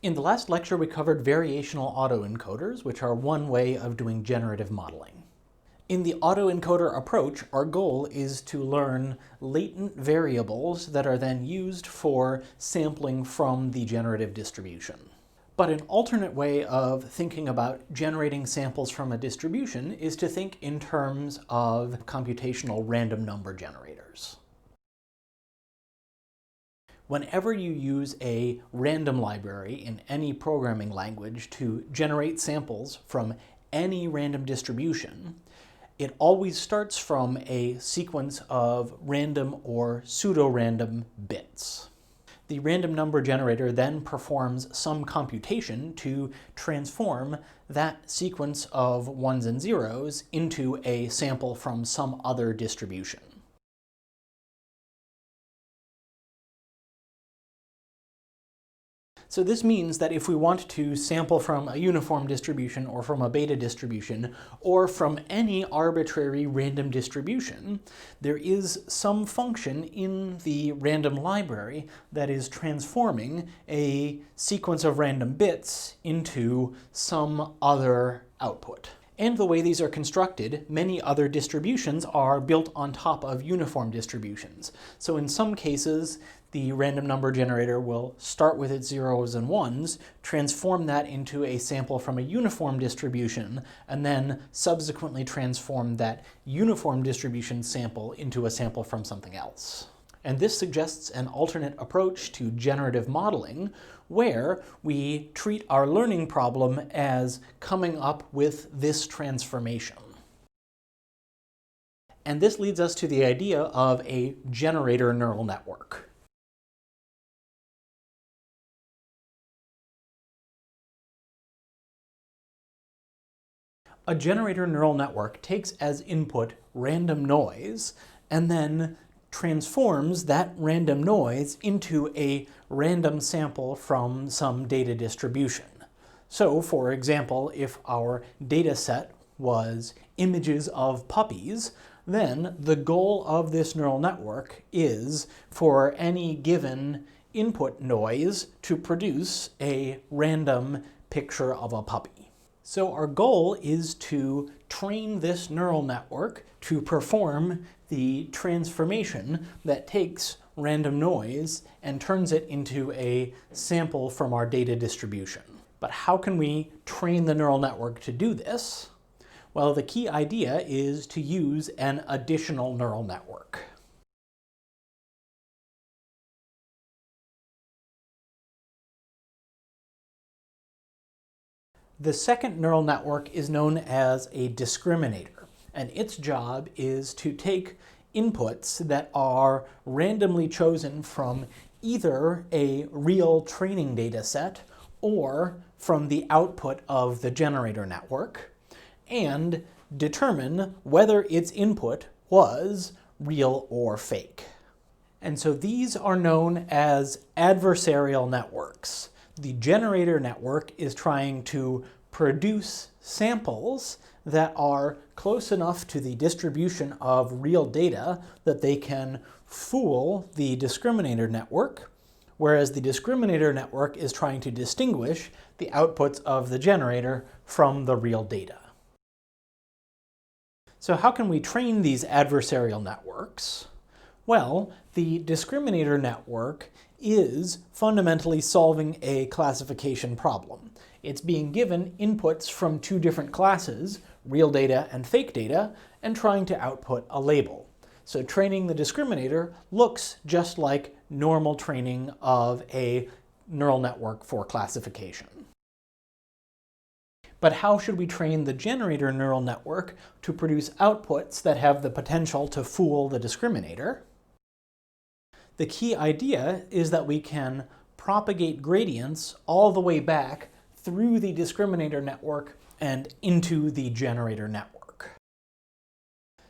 In the last lecture, we covered variational autoencoders, which are one way of doing generative modeling. In the autoencoder approach, our goal is to learn latent variables that are then used for sampling from the generative distribution. But an alternate way of thinking about generating samples from a distribution is to think in terms of computational random number generators. Whenever you use a random library in any programming language to generate samples from any random distribution, it always starts from a sequence of random or pseudo-random bits. The random number generator then performs some computation to transform that sequence of ones and zeros into a sample from some other distribution. So this means that if we want to sample from a uniform distribution or from a beta distribution or from any arbitrary random distribution, there is some function in the random library that is transforming a sequence of random bits into some other output. And the way these are constructed, many other distributions are built on top of uniform distributions. So in some cases, the random number generator will start with its zeros and ones, transform that into a sample from a uniform distribution, and then subsequently transform that uniform distribution sample into a sample from something else. And this suggests an alternate approach to generative modeling, where we treat our learning problem as coming up with this transformation. And this leads us to the idea of a generator neural network. A generator neural network takes as input random noise and then transforms that random noise into a random sample from some data distribution. So, for example, if our data set was images of puppies, then the goal of this neural network is for any given input noise to produce a random picture of a puppy. So our goal is to train this neural network to perform the transformation that takes random noise and turns it into a sample from our data distribution. But how can we train the neural network to do this? Well, the key idea is to use an additional neural network. The second neural network is known as a discriminator, and its job is to take inputs that are randomly chosen from either a real training data set or from the output of the generator network, and determine whether its input was real or fake. And so these are known as adversarial networks. The generator network is trying to produce samples that are close enough to the distribution of real data that they can fool the discriminator network, whereas the discriminator network is trying to distinguish the outputs of the generator from the real data. So how can we train these adversarial networks? Well, the discriminator network is fundamentally solving a classification problem. It's being given inputs from two different classes, real data and fake data, and trying to output a label. So training the discriminator looks just like normal training of a neural network for classification. But how should we train the generator neural network to produce outputs that have the potential to fool the discriminator? The key idea is that we can propagate gradients all the way back through the discriminator network and into the generator network.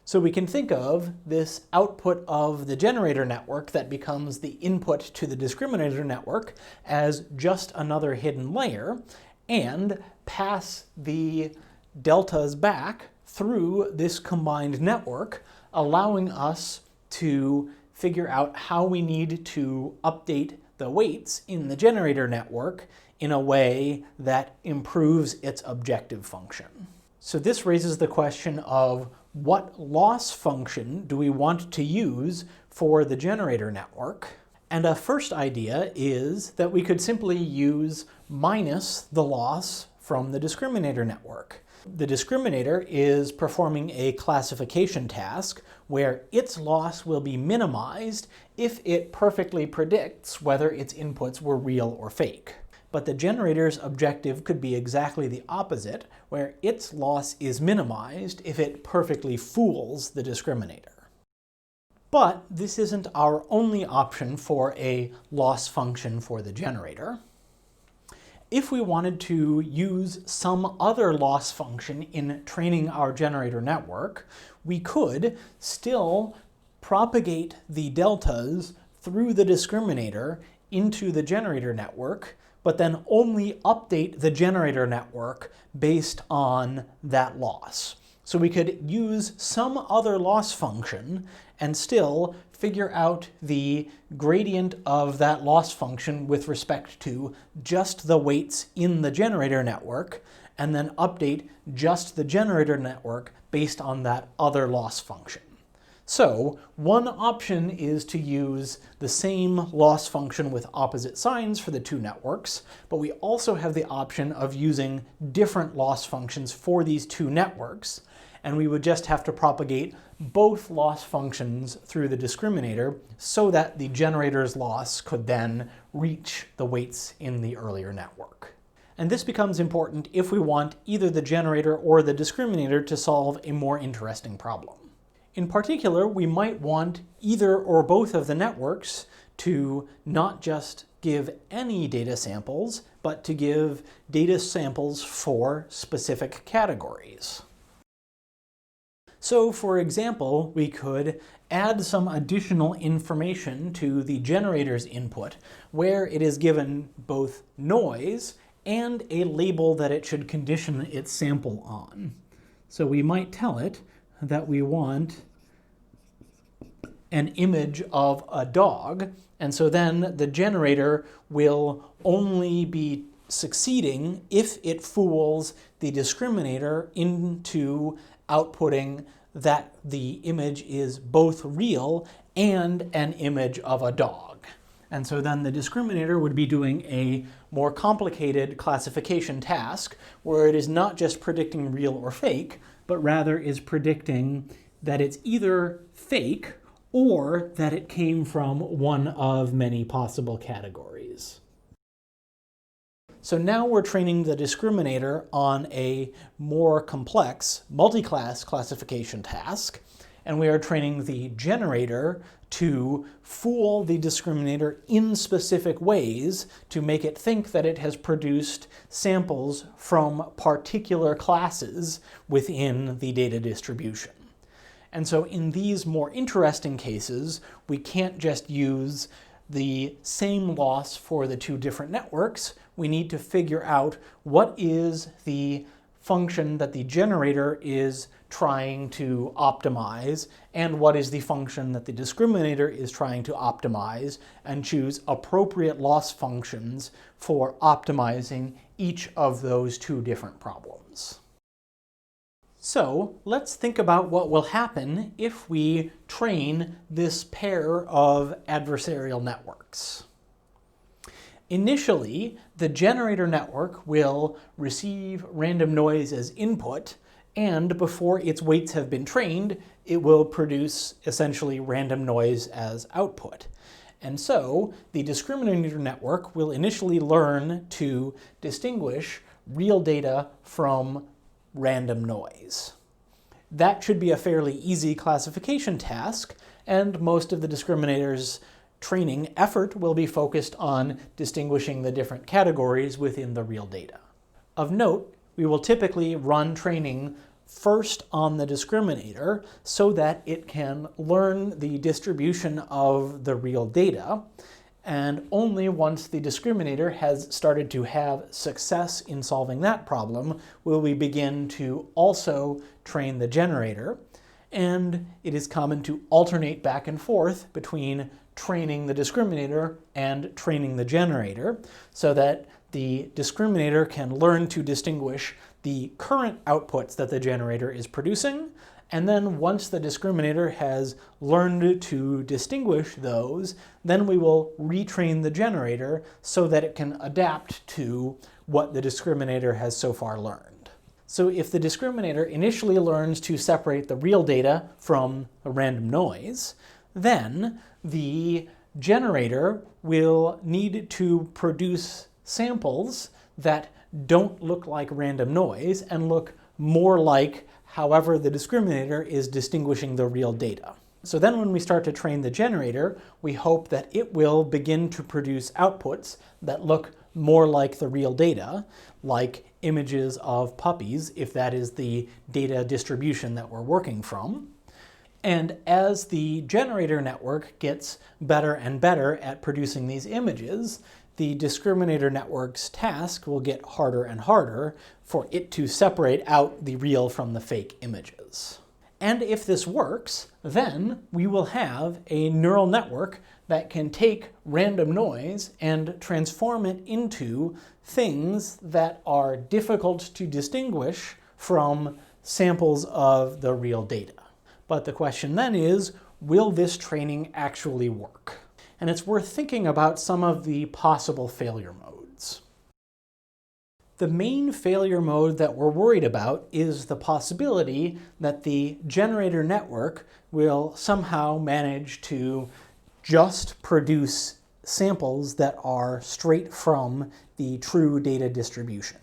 So we can think of this output of the generator network that becomes the input to the discriminator network as just another hidden layer, and pass the deltas back through this combined network, allowing us to figure out how we need to update the weights in the generator network in a way that improves its objective function. So this raises the question of what loss function do we want to use for the generator network? And a first idea is that we could simply use minus the loss from the discriminator network. The discriminator is performing a classification task where its loss will be minimized if it perfectly predicts whether its inputs were real or fake. But the generator's objective could be exactly the opposite, where its loss is minimized if it perfectly fools the discriminator. But this isn't our only option for a loss function for the generator. If we wanted to use some other loss function in training our generator network, we could still propagate the deltas through the discriminator into the generator network, but then only update the generator network based on that loss. So we could use some other loss function and still figure out the gradient of that loss function with respect to just the weights in the generator network, and then update just the generator network based on that other loss function. So one option is to use the same loss function with opposite signs for the two networks, but we also have the option of using different loss functions for these two networks, and we would just have to propagate both loss functions through the discriminator so that the generator's loss could then reach the weights in the earlier network. And this becomes important if we want either the generator or the discriminator to solve a more interesting problem. In particular, we might want either or both of the networks to not just give any data samples, but to give data samples for specific categories. So, for example, we could add some additional information to the generator's input where it is given both noise and a label that it should condition its sample on. So we might tell it that we want an image of a dog, and so then the generator will only be succeeding if it fools the discriminator into outputting that the image is both real and an image of a dog. And so then the discriminator would be doing a more complicated classification task where it is not just predicting real or fake, but rather is predicting that it's either fake or that it came from one of many possible categories. So now we're training the discriminator on a more complex multi-class classification task, and we are training the generator to fool the discriminator in specific ways to make it think that it has produced samples from particular classes within the data distribution. And so in these more interesting cases, we can't just use the same loss for the two different networks. We need to figure out what is the function that the generator is trying to optimize and what is the function that the discriminator is trying to optimize, and choose appropriate loss functions for optimizing each of those two different problems. So let's think about what will happen if we train this pair of adversarial networks. Initially, the generator network will receive random noise as input, and before its weights have been trained, it will produce essentially random noise as output. And so the discriminator network will initially learn to distinguish real data from random noise. That should be a fairly easy classification task, and most of the discriminator's training effort will be focused on distinguishing the different categories within the real data. Of note, we will typically run training first on the discriminator so that it can learn the distribution of the real data, and only once the discriminator has started to have success in solving that problem will we begin to also train the generator. And it is common to alternate back and forth between training the discriminator and training the generator so that the discriminator can learn to distinguish the current outputs that the generator is producing, and then once the discriminator has learned to distinguish those, then we will retrain the generator so that it can adapt to what the discriminator has so far learned. So if the discriminator initially learns to separate the real data from a random noise, then the generator will need to produce samples that don't look like random noise and look more like however the discriminator is distinguishing the real data. So then when we start to train the generator, we hope that it will begin to produce outputs that look more like the real data, like images of puppies, if that is the data distribution that we're working from. And as the generator network gets better and better at producing these images, the discriminator network's task will get harder and harder for it to separate out the real from the fake images. And if this works, then we will have a neural network that can take random noise and transform it into things that are difficult to distinguish from samples of the real data. But the question then is, will this training actually work? And it's worth thinking about some of the possible failure modes. The main failure mode that we're worried about is the possibility that the generator network will somehow manage to just produce samples that are straight from the true data distribution.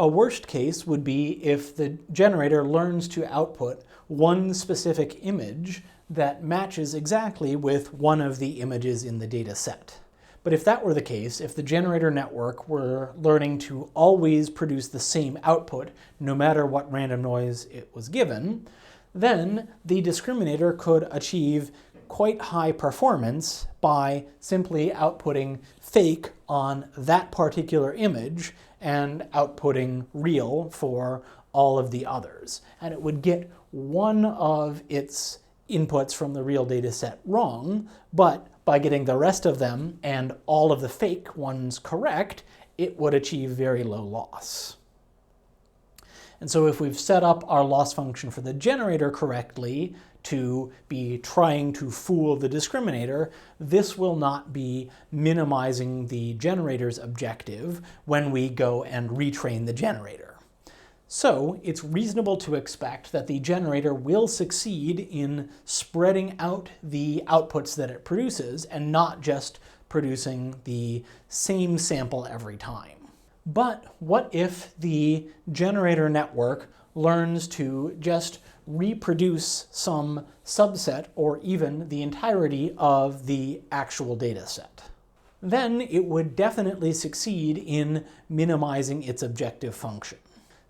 A worst case would be if the generator learns to output one specific image that matches exactly with one of the images in the data set. But if that were the case, if the generator network were learning to always produce the same output, no matter what random noise it was given, then the discriminator could achieve quite high performance by simply outputting fake on that particular image and outputting real for all of the others. And it would get one of its inputs from the real data set wrong, but by getting the rest of them and all of the fake ones correct, it would achieve very low loss. And so if we've set up our loss function for the generator correctly to be trying to fool the discriminator, this will not be minimizing the generator's objective when we go and retrain the generator. So it's reasonable to expect that the generator will succeed in spreading out the outputs that it produces and not just producing the same sample every time. But what if the generator network learns to just reproduce some subset or even the entirety of the actual data set? Then it would definitely succeed in minimizing its objective function.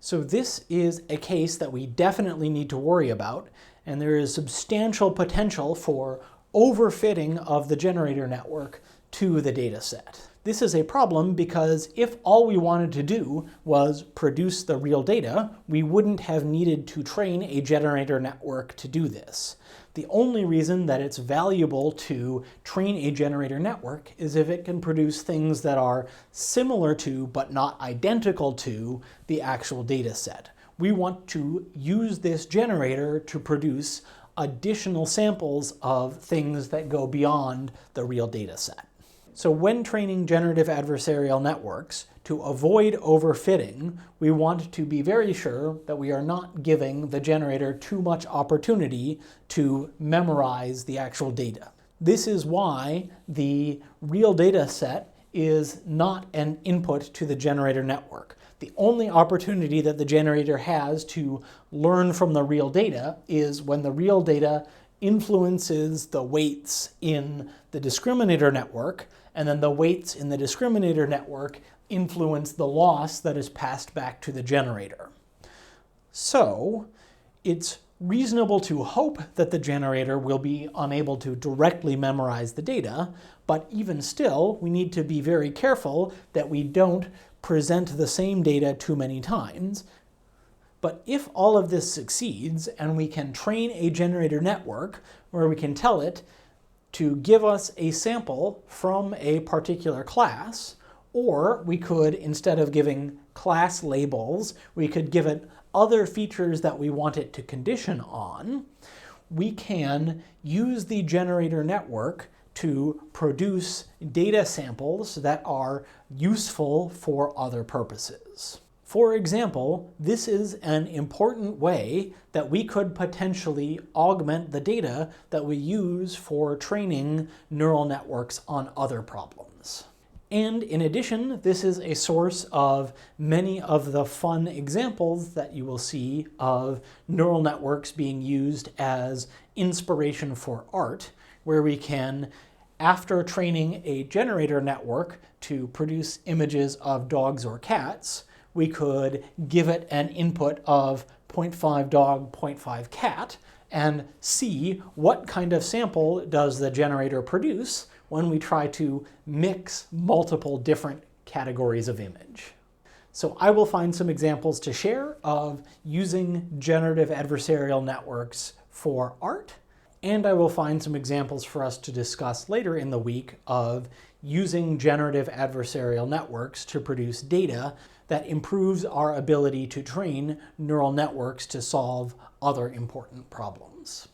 So this is a case that we definitely need to worry about, and there is substantial potential for overfitting of the generator network to the data set. This is a problem because if all we wanted to do was produce the real data, we wouldn't have needed to train a generator network to do this. The only reason that it's valuable to train a generator network is if it can produce things that are similar to, but not identical to, the actual data set. We want to use this generator to produce additional samples of things that go beyond the real data set. So when training generative adversarial networks, to avoid overfitting, we want to be very sure that we are not giving the generator too much opportunity to memorize the actual data. This is why the real data set is not an input to the generator network. The only opportunity that the generator has to learn from the real data is when the real data influences the weights in the discriminator network, and then the weights in the discriminator network influence the loss that is passed back to the generator. So it's reasonable to hope that the generator will be unable to directly memorize the data, but even still, we need to be very careful that we don't present the same data too many times. But if all of this succeeds and we can train a generator network where we can tell it to give us a sample from a particular class, or we could, instead of giving class labels, we could give it other features that we want it to condition on. We can use the generator network to produce data samples that are useful for other purposes. For example, this is an important way that we could potentially augment the data that we use for training neural networks on other problems. And in addition, this is a source of many of the fun examples that you will see of neural networks being used as inspiration for art, where we can, after training a generator network to produce images of dogs or cats, we could give it an input of 0.5 dog, 0.5 cat, and see what kind of sample does the generator produce when we try to mix multiple different categories of image. So I will find some examples to share of using generative adversarial networks for art, and I will find some examples for us to discuss later in the week of using generative adversarial networks to produce data that improves our ability to train neural networks to solve other important problems.